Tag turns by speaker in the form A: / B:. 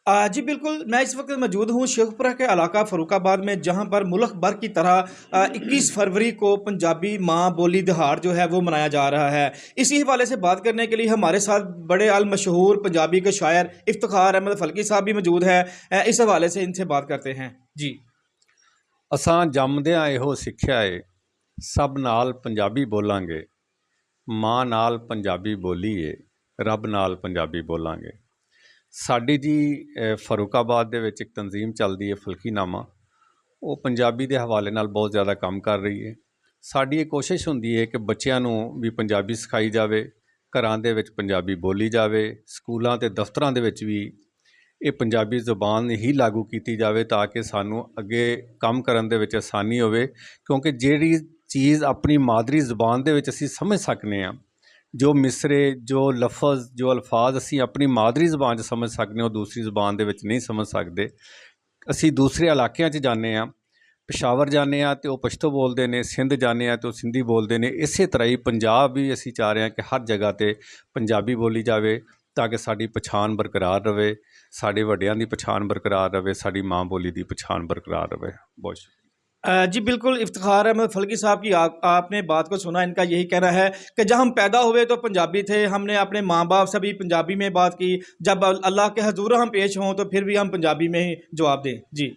A: जी बिल्कुल, मैं इस वक्त मौजूद हूँ शेखपुरा के इलाका फ़र्रुखाबाद में, जहाँ पर मुल्क भर की तरह 21 फरवरी को पंजाबी माँ बोली दिहाड़ जो है वो मनाया जा रहा है। इसी हवाले से बात करने के लिए हमारे साथ बड़े अल मशहूर पंजाबी के शायर इफ्तिखार अहमद फल्की साहब भी मौजूद है। इस हवाले से इनसे बात करते हैं जी।
B: असां जमदियां इहो सिੱਖਿਆ ਏ सब नाल पंजाबी बोलांगे माँ नाल पंजाबी बोली ਏ रब नाल पंजाबी बोलांगे। साडी जी फरूखाबाद ਦੇ ਵਿੱਚ ਇੱਕ ਤਨਜ਼ੀਮ ਚੱਲਦੀ ਹੈ ਫਲਕੀਨਾਮਾ, ਉਹ ਪੰਜਾਬੀ ਦੇ ਹਵਾਲੇ ਨਾਲ ਬਹੁਤ ਜ਼ਿਆਦਾ ਕੰਮ ਕਰ ਰਹੀ ਹੈ। ਸਾਡੀ ਇਹ ਕੋਸ਼ਿਸ਼ ਹੁੰਦੀ ਹੈ ਕਿ ਬੱਚਿਆਂ ਨੂੰ ਵੀ ਪੰਜਾਬੀ ਸਿਖਾਈ ਜਾਵੇ, ਘਰਾਂ ਦੇ ਵਿੱਚ ਪੰਜਾਬੀ ਬੋਲੀ ਜਾਵੇ, ਸਕੂਲਾਂ ਤੇ ਦਫ਼ਤਰਾਂ ਦੇ ਵਿੱਚ ਵੀ ਇਹ ਪੰਜਾਬੀ ਜ਼ੁਬਾਨ ਹੀ ਲਾਗੂ ਕੀਤੀ ਜਾਵੇ ਤਾਂ ਕਿ ਸਾਨੂੰ ਅੱਗੇ ਕੰਮ ਕਰਨ ਦੇ ਵਿੱਚ ਆਸਾਨੀ ਹੋਵੇ। ਕਿਉਂਕਿ ਜਿਹੜੀ ਚੀਜ਼ ਆਪਣੀ ਮਾਦਰੀ ਜ਼ੁਬਾਨ ਦੇ ਵਿੱਚ ਅਸੀਂ ਸਮਝ ਸਕਦੇ ਹਾਂ, ਜੋ ਮਿਸਰੇ, ਜੋ ਲਫ਼ਜ਼, ਜੋ ਅਲਫਾਜ਼ ਅਸੀਂ ਆਪਣੀ ਮਾਦਰੀ ਜ਼ੁਬਾਨ 'ਚ ਸਮਝ ਸਕਦੇ ਹਾਂ, ਉਹ ਦੂਸਰੀ ਜ਼ੁਬਾਨ ਦੇ ਵਿੱਚ ਨਹੀਂ ਸਮਝ ਸਕਦੇ। ਅਸੀਂ ਦੂਸਰੇ ਇਲਾਕਿਆਂ 'ਚ ਜਾਂਦੇ ਹਾਂ, पेशावर जाने तो वह पश्तो बोलते हैं, सिंध जाने तो सिंधी बोलते हैं। इस तरह ही पंजाब भी असी चाह रहे हैं कि हर जगह पर पंजाबी बोली जाए ताकि साड़ी पछाण बरकरार रहे, साढ़े वड्डियां दी पछाण बरकरार रहे, साड़ी माँ बोली की पछाण बरकरार रहे। बहुत शुक्रिया।
A: जी बिल्कुल, इफ्तिखार अहमद फल्की साहब की आपने बात को सुना। इनका यही कहना है कि जब हम पैदा हुए तो पंजाबी थे, हमने अपने माँ बाप से भी पंजाबी में बात की, जब अल्लाह के हजूर हम पेश हों तो फिर भी हम पंजाबी में ही जवाब दें जी।